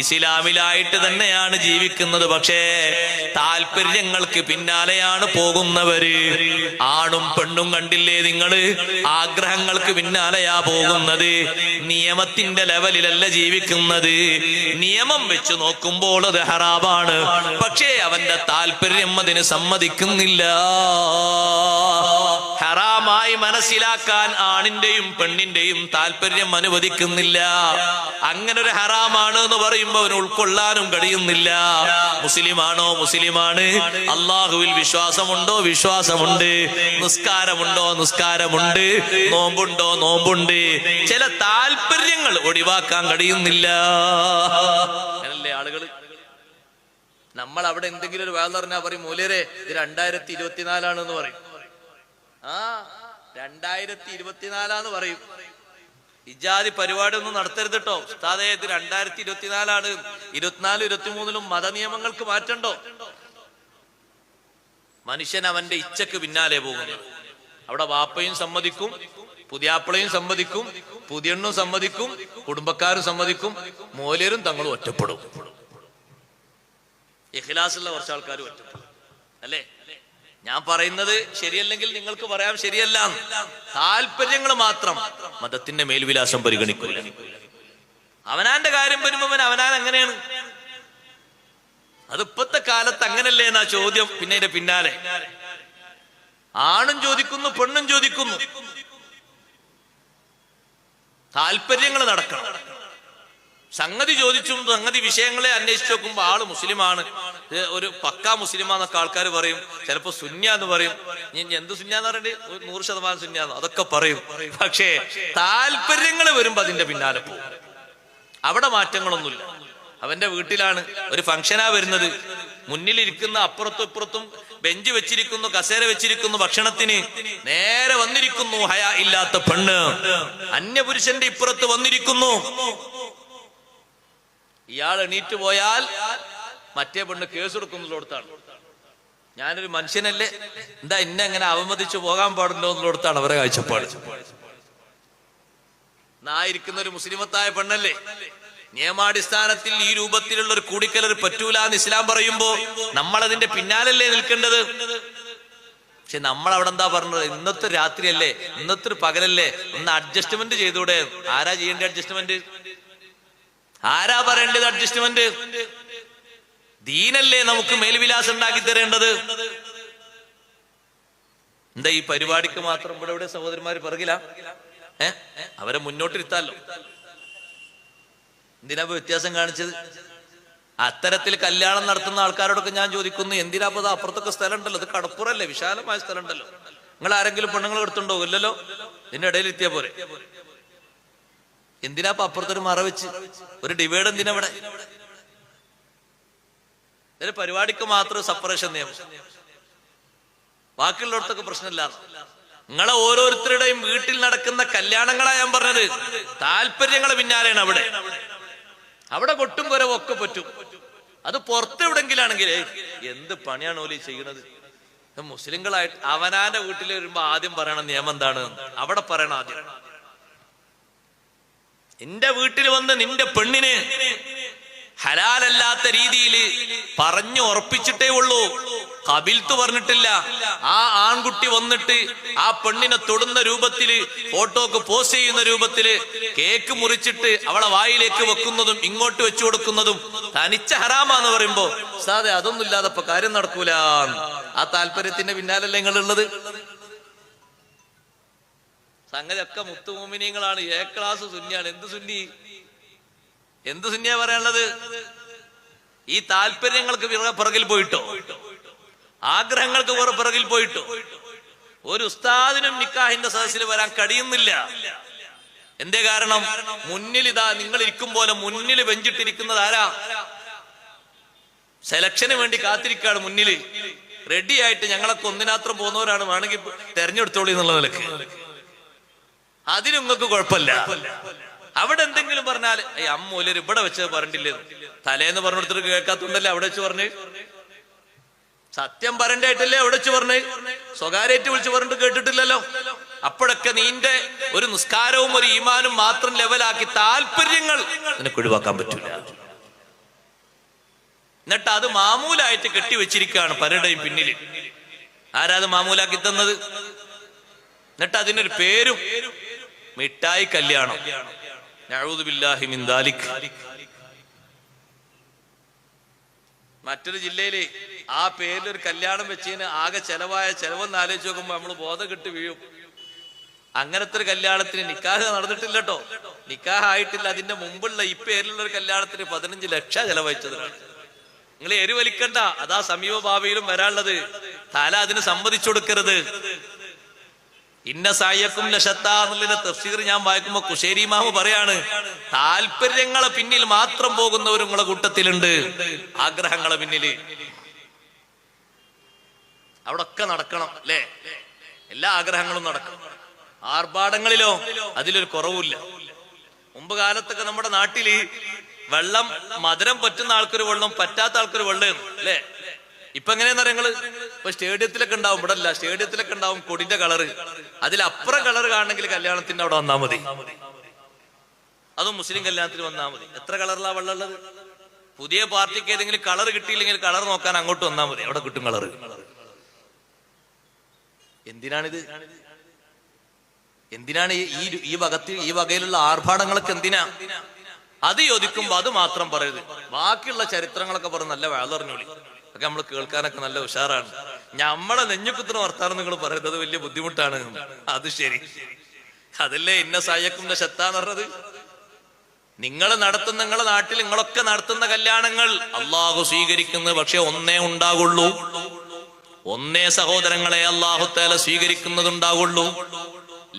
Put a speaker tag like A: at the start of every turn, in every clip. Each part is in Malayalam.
A: ഇസ്ലാമിലായിട്ട് തന്നെയാണ് ജീവിക്കുന്നത്. പക്ഷേ താല്പര്യങ്ങൾക്ക് പിന്നാലെയാണ് പോകുന്നവര്. ആണും പെണ്ണും കണ്ടില്ലേ നിങ്ങള്, ആഗ്രഹങ്ങൾക്ക് പിന്നാലെയാ പോകുന്നത്. നിയമത്തിന്റെ ലെവലിലല്ല ജീവിക്കുന്നത്. നിയമം വെച്ച് നോക്കുമ്പോൾ അത് ഹറാമാണ്, പക്ഷേ അവന്റെ താല്പര്യം അതിന് സമ്മതിക്കുന്നില്ല. ഹറാമായി മനസ്സിലാക്കാൻ ആണിന്റെയും പെണ്ണിന്റെയും താല്പര്യം അനുവദിക്കുന്നില്ല. അങ്ങനെ ഒരു ഹറാമാണ് എന്ന് പറയുമ്പോൾ അവന് ഉൾക്കൊള്ളാനും കഴിയുന്നില്ല. മുസ്ലിമാണോ മുസ്ലിമാണ്, അള്ളാഹുവിൽ വിശ്വാസമുണ്ടോ വിശ്വാസമുണ്ട്, നിസ്കാരമുണ്ടോ നിസ്കാരമുണ്ട്, നോമ്പുണ്ടോ നോമ്പുണ്ട്. ചില താല്പര്യങ്ങൾ ഒഴിവാക്കാൻ കഴിയുന്നില്ല. അങ്ങനല്ലേ ആളുകൾ. നമ്മൾ അവിടെ എന്തെങ്കിലും ഒരു വേല പറഞ്ഞാൽ പറയും, മൂല്യരെ ഇത് 2024 പറയും. 2024 പറയും. ഇജാതി പരിപാടി ഒന്നും നടത്തരുത് കേട്ടോ ഉസ്താദേ, ഇത് 2024, 24, 23 മതനിയമങ്ങൾക്ക് മാറ്റണ്ടോ? മനുഷ്യൻ അവന്റെ ഇച്ഛക്ക് പിന്നാലെ പോകുന്നു. അവിടെ വാപ്പയും സമ്മതിക്കും, പുതിയാപ്പിളയും സമ്മതിക്കും, പുതിയണ്ണും സമ്മതിക്കും, കുടുംബക്കാരും സമ്മതിക്കും, മൂല്യരും തങ്ങളും ഒറ്റപ്പെടും. ഇഖ്ലാസുള്ള കുറച്ച് ആൾക്കാരും ഒറ്റപ്പെടും. അല്ലേ? ഞാൻ പറയുന്നത് ശരിയല്ലെങ്കിൽ നിങ്ങൾക്ക് പറയാം ശരിയല്ല. താല്പര്യങ്ങൾ മാത്രം മതത്തിന്റെ മേൽവിലാസം പരിഗണിക്കില്ല. അവനാന്റെ കാര്യം വരുമ്പോ അവനാൻ എങ്ങനെയാണ്? അത് ഇപ്പത്തെ കാലത്ത് അങ്ങനല്ലേ എന്നാ ചോദ്യം. പിന്നെ ഇതിന്റെ പിന്നാലെ ആണും ചോദിക്കുന്നു, പെണ്ണും ചോദിക്കുന്നു. താല്പര്യങ്ങൾ നടക്കണം. സംഗതി ചോദിച്ചും സംഗതി വിഷയങ്ങളെ അന്വേഷിച്ച് നോക്കുമ്പോ ആള് മുസ്ലിമാണ്, ഒരു പക്കാ മുസ്ലിമാന്നൊക്കെ ആൾക്കാർ പറയും. ചിലപ്പോ സുന്യാന്ന് പറയും. എന്ത് സുന്യാന്ന് പറയണ്ടേ? 100% സുന്യാന്ന് അതൊക്കെ പറയും. പക്ഷേ താല്പര്യങ്ങൾ വരുമ്പോ അതിന്റെ പിന്നാലെ പോകും. അവിടെ മാറ്റങ്ങളൊന്നുമില്ല. അവന്റെ വീട്ടിലാണ് ഒരു ഫംഗ്ഷനാ വരുന്നത്, മുന്നിലിരിക്കുന്ന അപ്പുറത്തും ഇപ്പുറത്തും ബെഞ്ച് വെച്ചിരിക്കുന്നു, കസേര വെച്ചിരിക്കുന്നു, ഭക്ഷണത്തിന് നേരെ വന്നിരിക്കുന്നു ഹയാ ഇല്ലാത്ത പെണ്ണ്, അന്യപുരുഷന്റെ ഇപ്പുറത്ത് വന്നിരിക്കുന്നു. ഇയാൾ എണീറ്റ് പോയാൽ മറ്റേ പെണ്ണ് കേസ് കൊടുക്കുന്നിടത്താണ്. ഞാനൊരു മനുഷ്യനല്ലേ, എന്താ ഇന്നെ എങ്ങനെ അവമതിച്ചു പോകാൻ പാടുണ്ടോ എന്നുള്ളടത്താണ് അവരെ കാഴ്ചപ്പാട്. നായിരിക്കുന്ന ഒരു മുസ്ലിമത്തായ പെണ്ണല്ലേ, നിയമാടിസ്ഥാനത്തിൽ ഈ രൂപത്തിലുള്ള ഒരു കൂടിക്കലർ പറ്റൂല എന്ന് ഇസ്ലാം പറയുമ്പോ നമ്മൾ അതിന്റെ പിന്നാലല്ലേ നിൽക്കേണ്ടത്? പക്ഷെ നമ്മൾ അവിടെ എന്താ പറഞ്ഞത്? ഇന്നത്തെ രാത്രിയല്ലേ, ഇന്നത്തെ ഒരു പകലല്ലേ, ഒന്ന് അഡ്ജസ്റ്റ്മെന്റ് ചെയ്തൂടെ? ആരാ ചെയ്യേണ്ട അഡ്ജസ്റ്റ്മെന്റ്? ആരാ പറയേണ്ടത് അഡ്ജസ്റ്റ്മെന്റ്? ദീനല്ലേ നമുക്ക് മേൽവിലാസം ഉണ്ടാക്കി തരേണ്ടത്. എന്താ ഈ പരിപാടിക്ക് മാത്രം ഇവിടെ സഹോദരന്മാര് പിറകില? അവരെ മുന്നോട്ടിരുത്താലോ. എന്തിനാ വ്യത്യാസം കാണിച്ചത്? അത്തരത്തിൽ കല്യാണം നടത്തുന്ന ആൾക്കാരോടൊക്കെ ഞാൻ ചോദിക്കുന്നു, എന്തിനാ അത് അപ്പുറത്തൊക്കെ സ്ഥലം ഉണ്ടല്ലോ, അത് കടപ്പുറല്ലേ, വിശാലമായ സ്ഥലം ഉണ്ടല്ലോ, നിങ്ങൾ ആരെങ്കിലും പെണ്ണുങ്ങൾ എടുത്തുണ്ടോ? ഇല്ലല്ലോ. ഇതിന്റെ ഇടയിൽ എത്തിയാ പോരെ. എന്തിനാ അപ്പുറത്തൊരു മറ വെച്ച് ഒരു ഡിവൈഡ്? എന്തിനാ ഇവിടെ? ഒരു പരിപാടിക്ക് മാത്രം സെപ്പറേഷൻ നിയമം, ബാക്കിയുള്ളവർക്കൊക്കെ പ്രശ്നമില്ല. നിങ്ങളെ ഓരോരുത്തരുടെയും വീട്ടിൽ നടക്കുന്ന കല്യാണങ്ങളാ ഞാൻ പറഞ്ഞത്. താല്പര്യങ്ങളെ പിന്നാലെയാണ് അവിടെ. അവിടെ കൊട്ടും കുരവും ഒക്കെ പറ്റും. അത് പുറത്തെവിടെങ്കിലാണെങ്കിൽ എന്ത് പണിയാണ് ഓലി ചെയ്യുന്നത്? മുസ്ലിങ്ങളായിട്ട് അവനാന്റെ വീട്ടിൽ വരുമ്പോ ആദ്യം പറയണ നിയമം എന്താണ്? അവിടെ പറയണം ആദ്യം, എന്റെ വീട്ടിൽ വന്ന് നിന്റെ പെണ്ണിന് ഹലാലല്ലാത്ത രീതിയിൽ പറഞ്ഞു ഉറപ്പിച്ചിട്ടേ ഉള്ളൂ, കബിൽത്ത് പറഞ്ഞിട്ടില്ല. ആ ആൺകുട്ടി വന്നിട്ട് ആ പെണ്ണിനെ തൊടുന്ന രൂപത്തില്, ഫോട്ടോക്ക് പോസ്റ്റ് ചെയ്യുന്ന രൂപത്തില് കേക്ക് മുറിച്ചിട്ട് അവളെ വായിലേക്ക് വെക്കുന്നതും ഇങ്ങോട്ട് വെച്ചു കൊടുക്കുന്നതും തനിച്ച ഹറാമാന്ന് പറയുമ്പോ സാധേ അതൊന്നും ഇല്ലാതെ ഇപ്പൊ കാര്യം നടക്കൂല. ആ താല്പര്യത്തിന്റെ പിന്നാലല്ലേ നിങ്ങളുള്ളത്? സംഗതി ഒക്കെ മുത്തുമോമിനിയങ്ങളാണ്, എ ക്ലാസ് സുന്നിയാണ്. എന്ത് സുന്നിയാ പറയാനുള്ളത്? ഈ താല്പര്യങ്ങൾക്ക് പിറകിൽ പോയിട്ടോ, ആഗ്രഹങ്ങൾക്ക് പിറകിൽ പോയിട്ടോ ഒരു ഉസ്താദിനും നിക്കാഹിന്റെ സദസ്സിൽ വരാൻ കഴിയുന്നില്ല. എന്തേ കാരണം? മുന്നിൽ ഇതാ നിങ്ങൾ ഇരിക്കും പോലെ മുന്നിൽ ബെഞ്ചിട്ടിരിക്കുന്നത് ആരാ? സെലക്ഷന് വേണ്ടി കാത്തിരിക്കുകയാണ്. മുന്നില് റെഡി ആയിട്ട് ഞങ്ങളൊക്കെ ഒന്നിനാത്രം പോകുന്നവരാണ്, വേണമെങ്കിൽ തെരഞ്ഞെടുത്തോളി എന്നുള്ള നിലക്ക്. അതിന് നിങ്ങൾക്ക് കുഴപ്പമില്ല. അവിടെ എന്തെങ്കിലും പറഞ്ഞാൽ അമ്മൂലര് ഇവിടെ വെച്ച് പറഞ്ഞില്ലേ, തലേന്ന് പറഞ്ഞെടുത്തിട്ട് കേൾക്കാത്തുണ്ടല്ലേ അവിടെ വെച്ച് പറഞ്ഞ്. സത്യം പറയണ്ടായിട്ടല്ലേ അവിടെ വെച്ച് പറഞ്ഞ്. സ്വകാര്യായിട്ട് വിളിച്ച് പറഞ്ഞിട്ട് കേട്ടിട്ടില്ലല്ലോ. അപ്പോഴൊക്കെ നീന്റെ ഒരു നിസ്കാരവും ഒരു ഈമാനും മാത്രം ലെവലാക്കി താല്പര്യങ്ങൾ നിനക്ക് ഒഴിവാക്കാൻ പറ്റൂല. എന്നിട്ട് അത് മാമൂലായിട്ട് കെട്ടിവെച്ചിരിക്കുകയാണ് പലരുടെയും പിന്നിൽ. ആരാ അത് മാമൂലാക്കി തന്നത്? എന്നിട്ട് അതിനൊരു പേരും മിഠായി കല്യാണം. നഊദു ബില്ലാഹി മിൻ ദാലിക്. മറ്റൊരു ജില്ലയില് ആ പേരിലൊരു കല്യാണം വെച്ചതിന് ആകെ ചെലവെന്ന് ആലോചിച്ച് നോക്കുമ്പോ നമ്മള് ബോധം കെട്ട് വീഴും. അങ്ങനത്തെ ഒരു കല്യാണത്തിന് നിക്കാഹ് നടന്നിട്ടില്ല കേട്ടോ, നിക്കാഹ് ആയിട്ടില്ല. അതിന്റെ മുമ്പുള്ള ഈ പേരിലുള്ള ഒരു കല്യാണത്തിന് 15 ലക്ഷം ചെലവഴിച്ചതിനാണ്. നിങ്ങൾ എരിവലിക്കണ്ട, അതാ സമീപ ഭാവിയിലും വരാനുള്ളത്. തല അതിന് സമ്മതിച്ചു കൊടുക്കരുത്. ഇന്ന സായക്കും ലശത്താ എന്നുള്ളതിന്റെ തഫ്സീർ ഞാൻ വായിക്കുമ്പോ കുശേരി ഇമാമ് പറയാണ്, താല്പര്യങ്ങളെ പിന്നിൽ മാത്രം പോകുന്നവരും നിങ്ങളെ കൂട്ടത്തിലുണ്ട്. ആഗ്രഹങ്ങളെ പിന്നില് അവിടെ ഒക്കെ നടക്കണം അല്ലേ? എല്ലാ ആഗ്രഹങ്ങളും നടക്കണം. ആർഭാടങ്ങളിലോ അതിലൊരു കുറവില്ല. മുമ്പ് കാലത്തൊക്കെ നമ്മുടെ നാട്ടില് വെള്ളം മധുരം പറ്റുന്ന ആൾക്കൊരു വെള്ളം, പറ്റാത്ത ആൾക്കൊരു വെള്ളം അല്ലേ? ഇപ്പൊ എങ്ങനെയാന്ന് പറയുന്നത്? ഇപ്പൊ സ്റ്റേഡിയത്തിലൊക്കെ ഉണ്ടാവും, ഇവിടെ അല്ല, സ്റ്റേഡിയത്തിലൊക്കെ ഉണ്ടാവും കൊടിന്റെ കളറ്. അതിലപ്പുറം കളർ കാണണമെങ്കിൽ കല്യാണത്തിന്റെ അവിടെ വന്നാൽ മതി. അതും മുസ്ലിം കല്യാണത്തിന് വന്നാൽ മതി. എത്ര കളറിലാ വെള്ളം ഉള്ളത്? പുതിയ പാർട്ടിക്ക് ഏതെങ്കിലും കളർ കിട്ടിയില്ലെങ്കിൽ കളർ നോക്കാൻ അങ്ങോട്ട് വന്നാൽ മതി, അവിടെ കിട്ടും കളറ്. എന്തിനാണിത്? എന്തിനാണ് ഈ വകയിലുള്ള ആർഭാടങ്ങളൊക്കെ എന്തിനാ? അത് ചോദിക്കുമ്പോ അത് മാത്രം പറയരുത്. ബാക്കിയുള്ള ചരിത്രങ്ങളൊക്കെ പറഞ്ഞ് നല്ല വളർന്നോളി, ഒക്കെ നമ്മൾ കേൾക്കാനൊക്കെ നല്ല ഉഷാറാണ്. നമ്മളെ നെഞ്ഞുക്കുത്തിന് വർത്താനം നിങ്ങൾ പറയുന്നത് വലിയ ബുദ്ധിമുട്ടാണ്. അത് ശരി, അതല്ലേ ഇന്ന സായക്കും ശത്താന്ന് പറഞ്ഞത്. നിങ്ങളെ നാട്ടിൽ നിങ്ങളൊക്കെ നടത്തുന്ന കല്യാണങ്ങൾ അള്ളാഹു സ്വീകരിക്കുന്നത് പക്ഷെ ഒന്നേ ഉണ്ടാകുള്ളൂ. ഒന്നേ സഹോദരങ്ങളെ അള്ളാഹു തആല സ്വീകരിക്കുന്നതുണ്ടാകുള്ളൂ.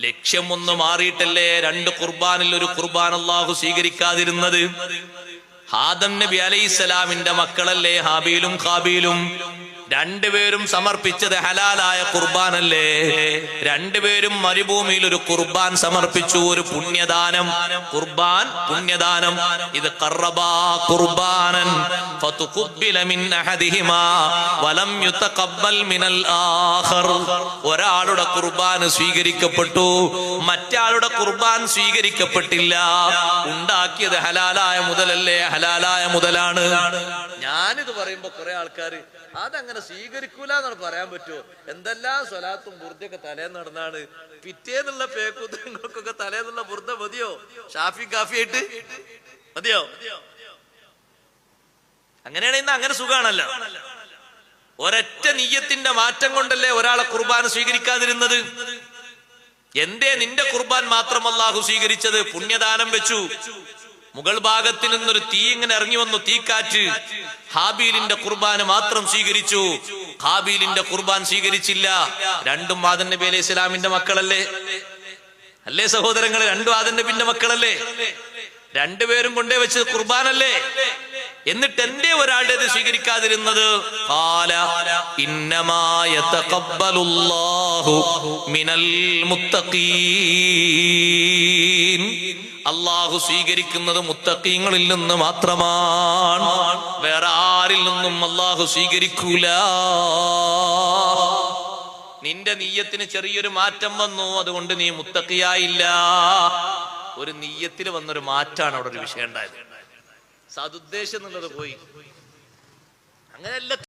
A: ലക്ഷ്യം ഒന്ന് മാറിയിട്ടല്ലേ 2 ഖുർബാനിൽ ഒരു ഖുർബാൻ അള്ളാഹു സ്വീകരിക്കാതിരുന്നത്? ആദം നബി അലൈഹിസ്സലാമിന്റെ മക്കളല്ലേ ഹാബീലും ഖാബീലും? രണ്ടുപേരും സമർപ്പിച്ചത് ഹലാലായ ഖുർബാനല്ലേ? രണ്ടുപേരും മരുഭൂമിയിൽ ഒരു ഖുർബാൻ സമർപ്പിച്ചു, ഒരു പുണ്യദാനം. ഖുർബാൻ പുണ്യദാനം. ഇത് ഖറബാ ഖുർബാനൻ ഫതുഖബ്ബില മിൻ അഹദിഹിമാ വലം യുതഖബ്ബൽ മിനൽ ആഖർ. ഒരാളുടെ ഖുർബാൻ സ്വീകരിക്കപ്പെട്ടു, മറ്റാളുടെ ഖുർബാൻ സ്വീകരിക്കപ്പെട്ടില്ല. ഉണ്ടാക്കിയത് ഹലാലായ മുതലല്ലേ? ഹലാലായ മുതലാണ്. ഞാനിത് പറയുമ്പോ കുറെ ആൾക്കാര് അതങ്ങനെ സ്വീകരിക്കൂല എന്നാണ് പറയാൻ പറ്റുമോ? എന്തെല്ലാം സ്വലാത്തും ബുർദയൊക്കെ തലേന്ന് നടന്നാണ്. പിറ്റേന്നുള്ള പേക്കുത്തങ്ങൾക്കൊക്കെ തലേന്നുള്ള ബുർദ മതിയോ? ഷാഫി കാഫി ആയിട്ട് മതിയോ? അങ്ങനെയാണ് ഇന്ന് അങ്ങനെ സുഖാണല്ലോ. ഒരൊറ്റ നിയ്യത്തിന്റെ മാറ്റം കൊണ്ടല്ലേ ഒരാളെ ഖുർബാൻ സ്വീകരിക്കാതിരുന്നത്? എന്തേ നിന്റെ ഖുർബാൻ മാത്രം അല്ലാഹു സ്വീകരിച്ചത്? പുണ്യദാനം വെച്ചു, മുകൾ ഭാഗത്തിൽ നിന്നൊരു തീ ഇങ്ങനെ ഇറങ്ങി വന്നു, തീക്കാറ്റ്. ഹാബീലിന്റെ ഖുർബാന് മാത്രം സ്വീകരിച്ചു, ഹാബീലിന്റെ ഖുർബാൻ സ്വീകരിച്ചില്ല. രണ്ടും ആദം നബി അലൈഹി സ്വലാമിന്റെ മക്കളല്ലേ? അല്ലേ സഹോദരങ്ങളെ? രണ്ടും ആദം നബിന്റെ മക്കളല്ലേ? രണ്ടുപേരും കൊണ്ടേ വെച്ചത് ഖുർബാനല്ലേ? എന്നിട്ട് എന്തേ ഒരാളുടേത് സ്വീകരിക്കാതിരുന്നത്? ഖാല ഇന്നമാ യതഖബ്ബലുല്ലാഹു മിനൽ മുത്തഖീൻ. അള്ളാഹു സ്വീകരിക്കുന്നത് മുത്തഖീങ്ങളിൽ നിന്ന് മാത്രമാണ്, വേറെ ആരിൽ നിന്നും അള്ളാഹു സ്വീകരിക്കൂല. നിന്റെ നീയത്തിന് ചെറിയൊരു മാറ്റം വന്നു, അതുകൊണ്ട് നീ മുത്തഖിയായില്ല. ഒരു നീയത്തിൽ വന്നൊരു മാറ്റാണ് അവിടെ ഒരു വിഷയം ഉണ്ടായത്. സദുദ്ദേശം എന്നുള്ളത് പോയി. അങ്ങനെയല്ല.